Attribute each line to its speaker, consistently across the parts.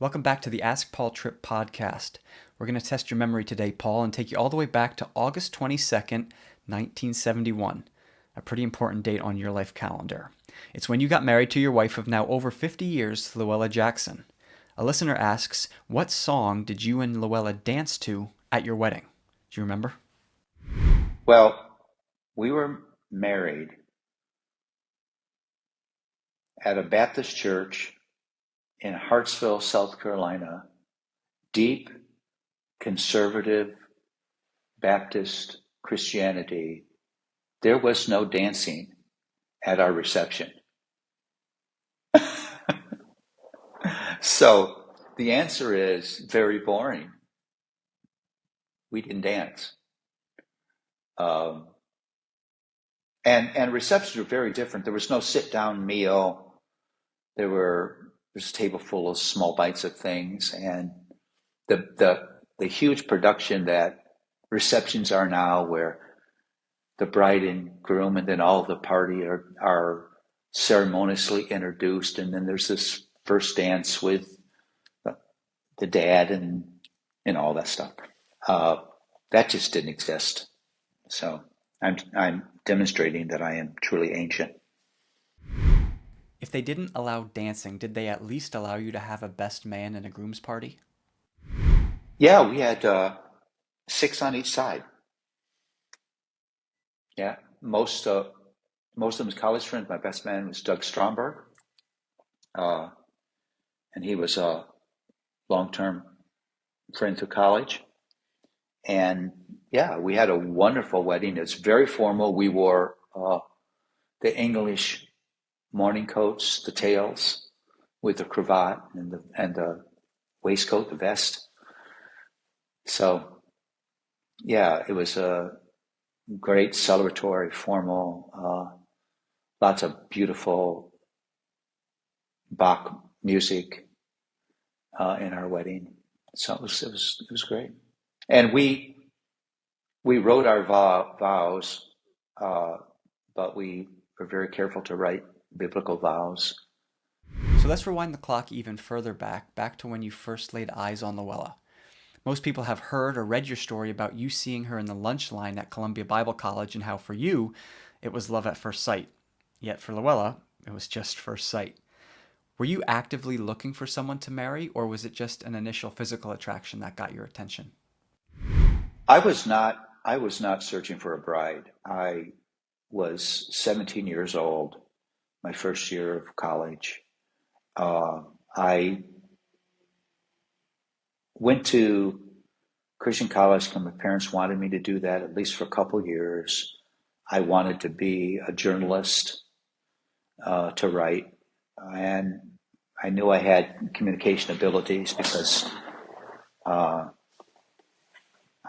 Speaker 1: Welcome back to the Ask Paul Tripp podcast. We're going to test your memory today, Paul, and take you all the way back to August 22nd, 1971, a pretty important date on your life calendar. It's when you got married to your wife of now over 50 years, Luella Jackson. A listener asks, what song did you and Luella dance to at your wedding? Do you remember?
Speaker 2: Well, we were married at a Baptist church in Hartsville, South Carolina, deep conservative Baptist Christianity. There was no dancing at our reception. So the answer is very boring. We didn't dance. And receptions were very different. There was no sit-down meal. There's a table full of small bites of things, and the huge production that receptions are now, where the bride and groom and then all of the party are ceremoniously introduced, and then there's this first dance with the dad and all that stuff. That just didn't exist. So I'm demonstrating that I am truly ancient.
Speaker 1: If they didn't allow dancing, did they at least allow you to have a best man and a groom's party?
Speaker 2: Yeah, we had 6 on each side. Yeah, most of them was college friends. My best man was Doug Stromberg, and he was a long-term friend through college. And yeah, we had a wonderful wedding. It's very formal. We wore the English morning coats, the tails, with the cravat and the waistcoat, the vest. So yeah, it was a great celebratory, formal, lots of beautiful Bach music in our wedding. So it was great. And we wrote our vows, but we were very careful to write biblical vows.
Speaker 1: So let's rewind the clock even further back to when you first laid eyes on Luella. Most people have heard or read your story about you seeing her in the lunch line at Columbia Bible College and how for you, it was love at first sight. Yet for Luella, it was just first sight. Were you actively looking for someone to marry, or was it just an initial physical attraction that got your attention?
Speaker 2: I was not searching for a bride. I was 17 years old, my first year of college. I went to Christian college because my parents wanted me to do that, at least for a couple years. I wanted to be a journalist, to write, and I knew I had communication abilities because I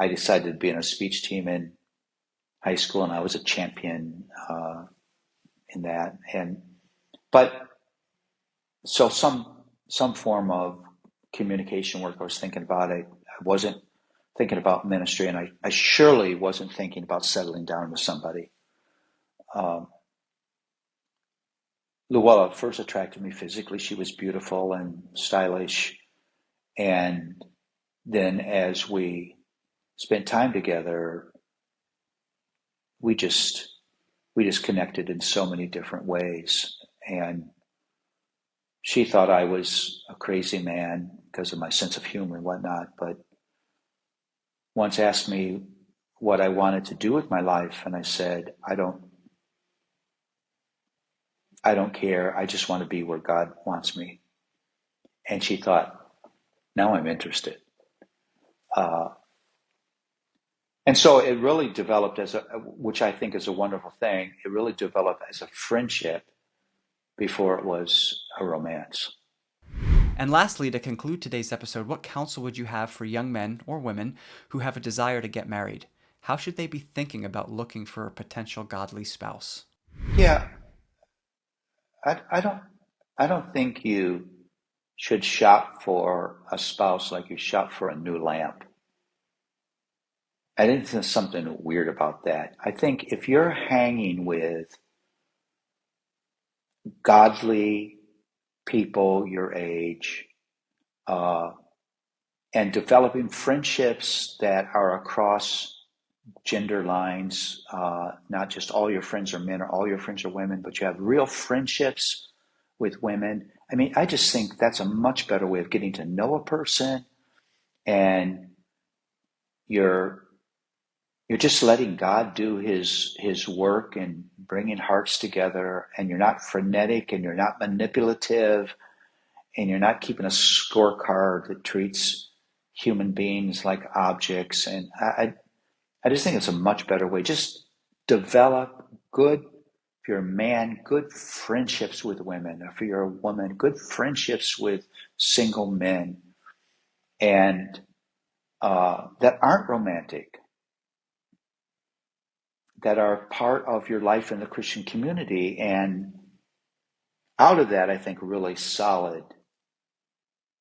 Speaker 2: decided to be in a speech team in high school, and I was a champion in that. But some form of communication work I was thinking about. I wasn't thinking about ministry, and I surely wasn't thinking about settling down with somebody. Luella first attracted me physically. She was beautiful and stylish. And then as we spent time together, we just connected in so many different ways. And she thought I was a crazy man because of my sense of humor and whatnot, but once asked me what I wanted to do with my life, and I said, I don't care. I just want to be where God wants me. And she thought, now I'm interested. And so it really developed which I think is a wonderful thing, it really developed as a friendship before it was a romance.
Speaker 1: And lastly, to conclude today's episode, what counsel would you have for young men or women who have a desire to get married? How should they be thinking about looking for a potential godly spouse?
Speaker 2: Yeah, I don't think you should shop for a spouse like you shop for a new lamp. I think there's something weird about that. I think if you're hanging with godly people your age, and developing friendships that are across gender lines, not just all your friends are men or all your friends are women, but you have real friendships with women. I mean, I just think that's a much better way of getting to know a person, and you're just letting God do his work and bringing hearts together, and you're not frenetic and you're not manipulative and you're not keeping a scorecard that treats human beings like objects. And I just think it's a much better way. Just develop good, if you're a man, good friendships with women. If you're a woman, good friendships with single men, and that aren't romantic, that are part of your life in the Christian community. And out of that, I think, really solid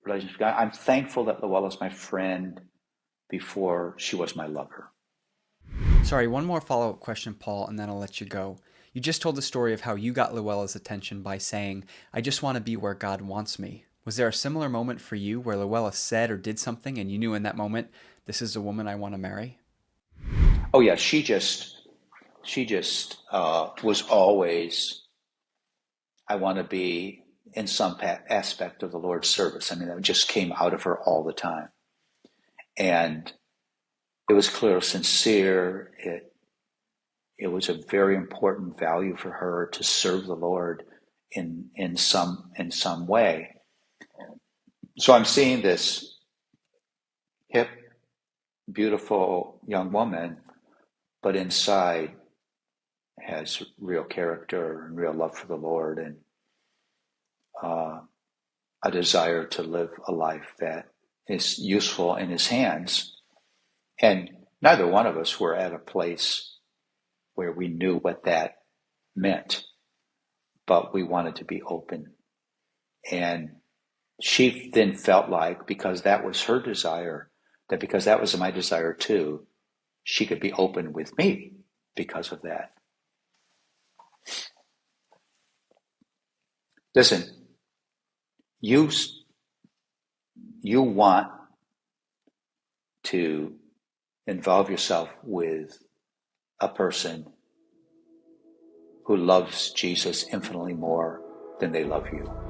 Speaker 2: relationship. I'm thankful that Luella's my friend before she was my lover.
Speaker 1: Sorry, one more follow-up question, Paul, and then I'll let you go. You just told the story of how you got Luella's attention by saying, I just want to be where God wants me. Was there a similar moment for you where Luella said or did something and you knew in that moment, this is a woman I want to marry?
Speaker 2: Oh yeah, she just was always, I want to be in some aspect of the Lord's service. I mean, that just came out of her all the time. And it was clear, sincere. It was a very important value for her to serve the Lord in some way. So I'm seeing this hip, beautiful young woman, but inside has real character and real love for the Lord, and a desire to live a life that is useful in his hands. And neither one of us were at a place where we knew what that meant, but we wanted to be open. And she then felt like, because that was her desire, that because that was my desire too, she could be open with me because of that. Listen, you want to involve yourself with a person who loves Jesus infinitely more than they love you.